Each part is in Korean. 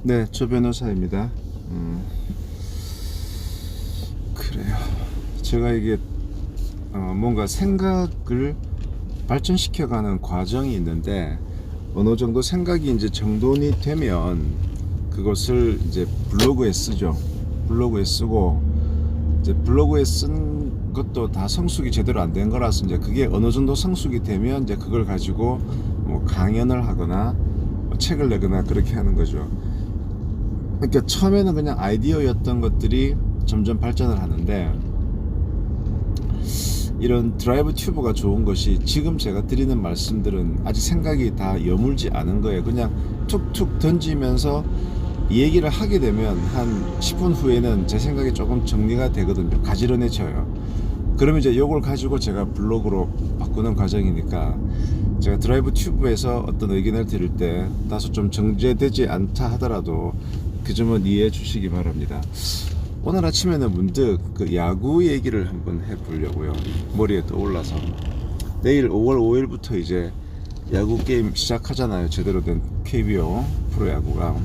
네, 조 변호사입니다. 그래요. 제가 이게 뭔가 생각을 발전시켜가는 과정이 있는데 어느 정도 생각이 이제 정돈이 되면 그것을 이제 블로그에 쓰죠. 블로그에 쓰고 이제 블로그에 쓴 것도 다 성숙이 제대로 안 된 거라서 이제 그게 어느 정도 성숙이 되면 이제 그걸 가지고 뭐 강연을 하거나 뭐 책을 내거나 그렇게 하는 거죠. 그러니까 처음에는 그냥 아이디어였던 것들이 점점 발전을 하는데 이런 드라이브 튜브가 좋은 것이 지금 제가 드리는 말씀들은 아직 생각이 다 여물지 않은 거예요. 그냥 툭툭 던지면서 얘기를 하게 되면 한 10분 후에는 제 생각이 조금 정리가 되거든요. 가지런해져요. 그러면 이제 요걸 가지고 제가 블로그로 바꾸는 과정이니까 제가 드라이브 튜브에서 어떤 의견을 드릴 때 다소 좀 정제되지 않다 하더라도 그 점은 이해해 주시기 바랍니다. 오늘 아침에는 문득 그 야구 얘기를 한번 해보려고요. 머리에 떠올라서 내일 5월 5일부터 이제 야구 게임 시작하잖아요. 제대로 된 KBO 프로야구가.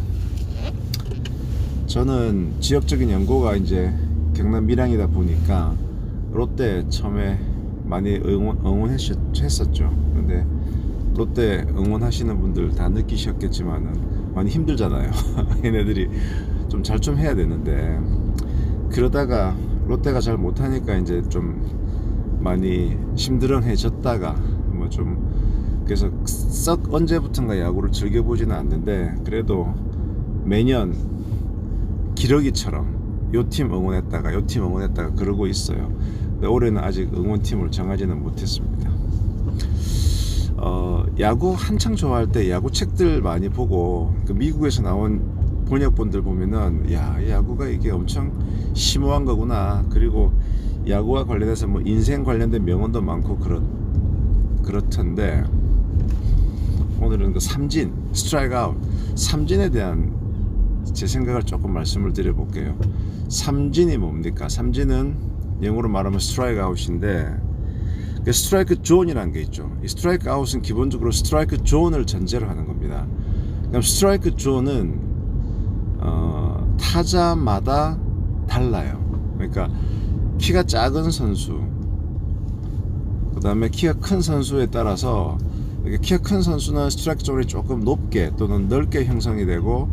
저는 지역적인 연고가 이제 경남 밀양이다 보니까 롯데 처음에 많이 응원했었죠. 근데 롯데 응원하시는 분들 다 느끼셨겠지만은 많이 힘들잖아요. 얘네들이 좀 잘 좀 해야 되는데 그러다가 롯데가 잘 못하니까 이제 좀 많이 심드렁해졌다가 뭐 좀 그래서 썩 언제부턴가 야구를 즐겨보지는 않는데 그래도 매년 기러기처럼 요 팀 응원했다가 요 팀 응원했다가 그러고 있어요. 근데 올해는 아직 응원팀을 정하지는 못했습니다. 야구 한창 좋아할 때 야구 책들 많이 보고 그 미국에서 나온 번역본들 보면은 야, 야구가 이게 엄청 심오한 거구나. 그리고 야구와 관련해서 뭐 인생 관련된 명언도 많고 그렇던데 오늘은 그 삼진, 스트라이크 아웃, 삼진에 대한 제 생각을 조금 말씀을 드려볼게요. 삼진이 뭡니까? 삼진은 영어로 말하면 스트라이크 아웃인데 스트라이크 존이라는 게 있죠. 이 스트라이크 아웃은 기본적으로 스트라이크 존을 전제로 하는 겁니다. 그럼 스트라이크 존은 타자마다 달라요. 그러니까 키가 작은 선수, 그 다음에 키가 큰 선수에 따라서 키가 큰 선수는 스트라이크 존이 조금 높게 또는 넓게 형성이 되고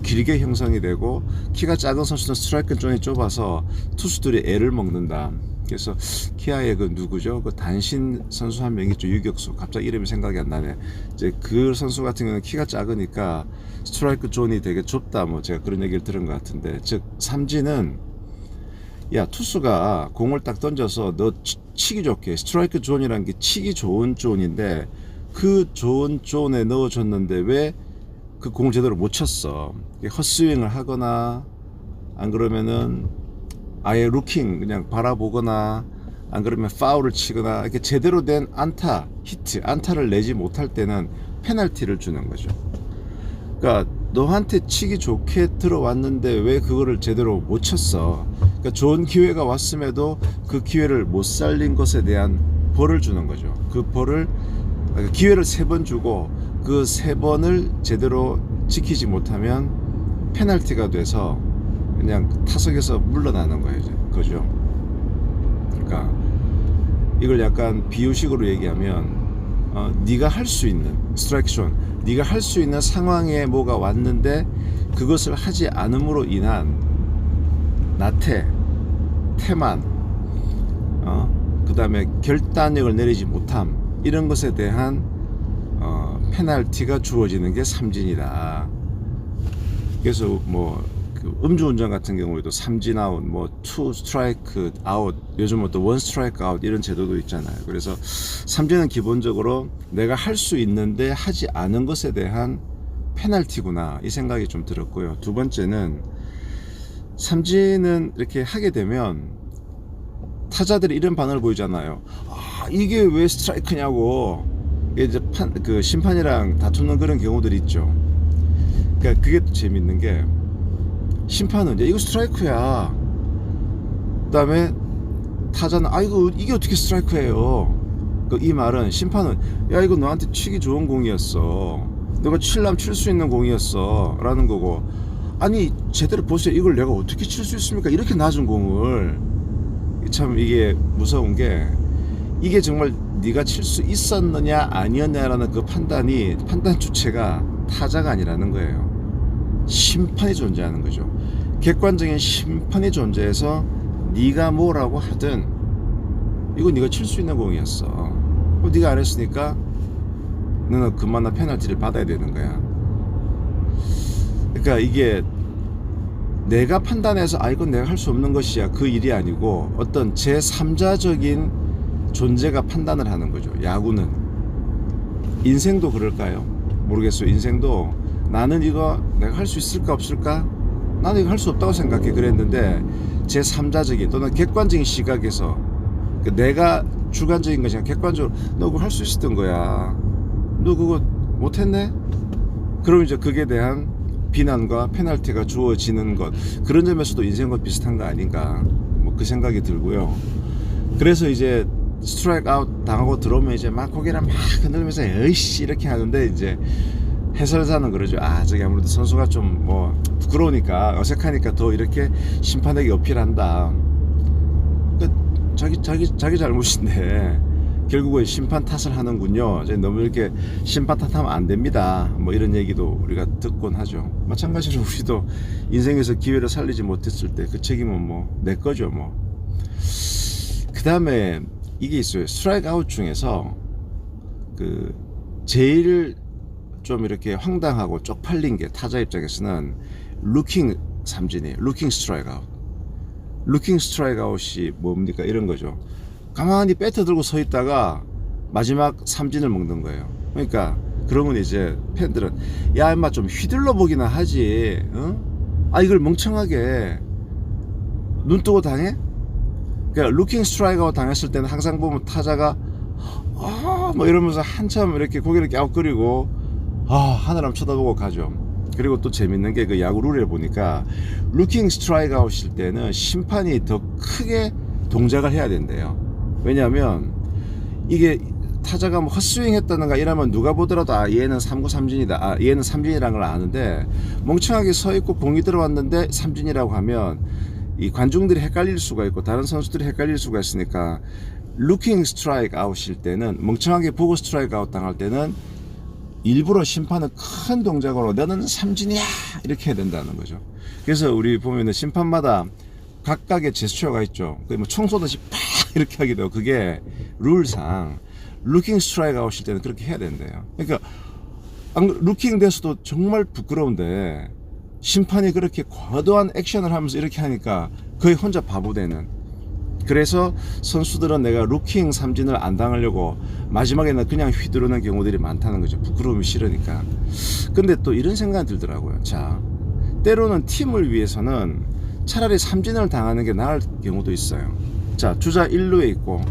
길게 형성이 되고 키가 작은 선수는 스트라이크 존이 좁아서 투수들이 애를 먹는다. 그래서 키아의 그 누구죠? 그 단신 선수 한 명 있죠. 유격수. 갑자기 이름이 생각이 안 나네. 이제 그 선수 같은 경우는 키가 작으니까 스트라이크 존이 되게 좁다. 뭐 제가 그런 얘기를 들은 것 같은데, 즉 삼진은 야 투수가 공을 딱 던져서 너 치기 좋게 스트라이크 존이라는 게 치기 좋은 존인데 그 좋은 존에 넣어줬는데 왜 그 공을 제대로 못 쳤어? 헛스윙을 하거나 안 그러면은 아예 루킹 그냥 바라보거나 안 그러면 파울을 치거나 이렇게 제대로 된 안타, 히트, 안타를 내지 못할 때는 페널티를 주는 거죠. 그러니까 너한테 치기 좋게 들어왔는데 왜 그거를 제대로 못 쳤어? 그러니까 좋은 기회가 왔음에도 그 기회를 못 살린 것에 대한 벌을 주는 거죠. 그 벌을 기회를 3번 주고 그 3번을 제대로 지키지 못하면 페널티가 돼서 그냥 타석에서 물러나는 거죠. 그러니까 이걸 약간 비유식으로 얘기하면 네가 할 수 있는 스트라이크 존, 네가 할 수 있는 상황에 뭐가 왔는데 그것을 하지 않음으로 인한 나태, 태만, 그 다음에 결단력을 내리지 못함 이런 것에 대한 페널티가 주어지는 게 삼진이다. 그래서 뭐 그 음주운전 같은 경우에도 삼진 아웃, 뭐 투 스트라이크 아웃, 요즘은 또 원 스트라이크 아웃 이런 제도도 있잖아요. 그래서 삼진은 기본적으로 내가 할 수 있는데 하지 않은 것에 대한 페널티구나 이 생각이 좀 들었고요. 두 번째는 삼진은 이렇게 하게 되면 타자들이 이런 반응을 보이잖아요. 아 이게 왜 스트라이크냐고 이제 그 심판이랑 다투는 그런 경우들이 있죠. 그러니까 그게 또 재밌는 게 심판은 이거 스트라이크야. 그 다음에 타자는 이게 어떻게 스트라이크예요? 이 말은 심판은 야 이거 너한테 치기 좋은 공이었어. 너가 칠라면 칠 수 있는 공이었어 라는 거고 아니 제대로 보세요. 이걸 내가 어떻게 칠 수 있습니까? 이렇게 낮은 공을. 참 이게 무서운 게 이게 정말 네가 칠 수 있었느냐 아니었냐라는 그 판단 주체가 타자가 아니라는 거예요. 심판이 존재하는 거죠. 객관적인 심판이 존재해서 네가 뭐라고 하든 이거 네가 칠 수 있는 공이었어. 네가 안 했으니까 너는 그만한 페널티를 받아야 되는 거야. 그러니까 이게 내가 판단해서 이건 내가 할 수 없는 것이야, 그 일이 아니고 어떤 제3자적인 존재가 판단을 하는 거죠. 야구는. 인생도 그럴까요? 모르겠어요. 인생도 나는 이거 내가 할 수 있을까 없을까? 나는 이거 할 수 없다고 생각해. 그랬는데 제3자적인 또는 객관적인 시각에서 내가 주관적인 것이 아니라 객관적으로 너 그거 할 수 있었던 거야. 너 그거 못했네? 그럼 이제 그게 대한 비난과 페널티가 주어지는 것, 그런 점에서도 인생과 비슷한 거 아닌가, 뭐 그 생각이 들고요. 그래서 이제 스트라이크 아웃 당하고 들어오면 이제 막 고개를 막 흔들면서 에이씨 이렇게 하는데 이제 해설사는 그러죠. 저기 아무래도 선수가 좀 뭐 부끄러우니까 어색하니까 더 이렇게 심판에게 어필한다. 자기 잘못인데 결국은 심판 탓을 하는군요. 너무 이렇게 심판 탓하면 안 됩니다. 뭐 이런 얘기도 우리가 듣곤 하죠. 마찬가지로 우리도 인생에서 기회를 살리지 못했을 때 그 책임은 뭐 내 거죠. 뭐. 그 다음에 이게 있어요. 스트라이크 아웃 중에서 그 제일 좀 이렇게 황당하고 쪽팔린 게 타자 입장에서는 루킹 삼진이에요. 루킹 스트라이크 아웃. 루킹 스트라이크 아웃이 뭡니까? 이런 거죠. 가만히 배트 들고 서 있다가 마지막 삼진을 먹는 거예요. 그러니까 그러면 이제 팬들은 야 임마 좀 휘둘러 보기나 하지, 이걸 멍청하게 눈 뜨고 당해? 그러니까 루킹 스트라이크 아웃 당했을 때는 항상 보면 타자가 뭐 이러면서 한참 이렇게 고개를 갸웃거리고 하늘 한번 쳐다보고 가죠. 그리고 또 재밌는 게 그 야구 룰에 보니까 루킹 스트라이크 아웃일 때는 심판이 더 크게 동작을 해야 된대요. 왜냐하면 이게 타자가 뭐 헛스윙 했다는가 이러면 누가 보더라도 얘는 3구 삼진이다, 얘는 삼진이라는 걸 아는데 멍청하게 서 있고 공이 들어왔는데 삼진이라고 하면 이 관중들이 헷갈릴 수가 있고 다른 선수들이 헷갈릴 수가 있으니까 루킹 스트라이크 아웃일 때는 멍청하게 보고 스트라이크 아웃 당할 때는 일부러 심판은 큰 동작으로 너는 삼진이야 이렇게 해야 된다는 거죠. 그래서 우리 보면은 심판마다 각각의 제스처가 있죠. 뭐 총 쏘듯이 팍 이렇게 하기도 하고 그게 룰상 루킹 스트라이크 아웃일 때는 그렇게 해야 된대요. 그러니까 루킹 돼서도 정말 부끄러운데 심판이 그렇게 과도한 액션을 하면서 이렇게 하니까 거의 혼자 바보 되는. 그래서 선수들은 내가 루킹 삼진을 안 당하려고 마지막에는 그냥 휘두르는 경우들이 많다는 거죠. 부끄러움이 싫으니까. 근데 또 이런 생각이 들더라고요. 자, 때로는 팀을 위해서는 차라리 삼진을 당하는 게 나을 경우도 있어요. 자, 주자 1루에 있고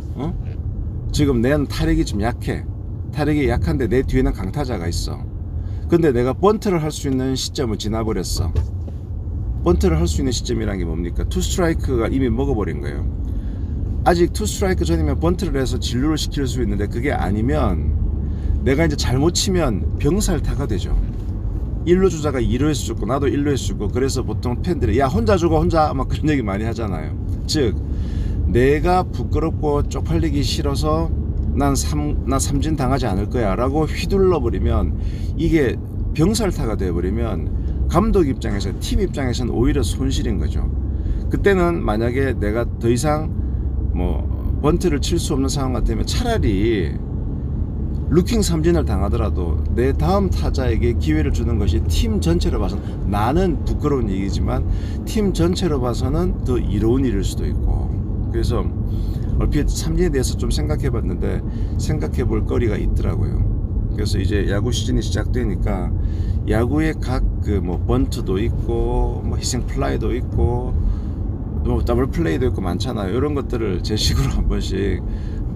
지금 내 타력이 좀 약해. 타력이 약한데 내 뒤에는 강타자가 있어. 근데 내가 번트를 할 수 있는 시점을 지나버렸어. 번트를 할 수 있는 시점이란 게 뭡니까? 투 스트라이크가 이미 먹어버린 거예요. 아직 투 스트라이크 전이면 번트를 해서 진루를 시킬 수 있는데 그게 아니면 내가 이제 잘못 치면 병살타가 되죠. 1루 주자가 2루에서 죽고 나도 1루에서 죽고. 그래서 보통 팬들이 야 혼자 죽어 혼자 막 그런 얘기 많이 하잖아요. 즉 내가 부끄럽고 쪽팔리기 싫어서 난 삼진 당하지 않을 거야 라고 휘둘러 버리면 이게 병살타가 되어버리면 감독 입장에서 팀 입장에서는 오히려 손실인 거죠. 그때는 만약에 내가 더 이상 뭐 번트를 칠 수 없는 상황 같으면 차라리 루킹 삼진을 당하더라도 내 다음 타자에게 기회를 주는 것이 팀 전체로 봐서는, 나는 부끄러운 얘기지만 팀 전체로 봐서는 더 이로운 일일 수도 있고. 그래서 얼핏 삼진에 대해서 좀 생각해 봤는데 생각해 볼 거리가 있더라고요. 그래서 이제 야구 시즌이 시작되니까 야구의 각 그 뭐 번트도 있고 뭐 희생 플라이도 있고 뭐 더블 플레이도 있고 많잖아요. 이런 것들을 제 식으로 한 번씩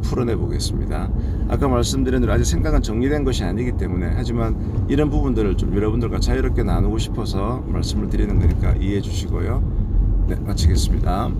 풀어내 보겠습니다. 아까 말씀드린 대로 아직 생각은 정리된 것이 아니기 때문에, 하지만 이런 부분들을 좀 여러분들과 자유롭게 나누고 싶어서 말씀을 드리는 거니까 이해해 주시고요. 네, 마치겠습니다.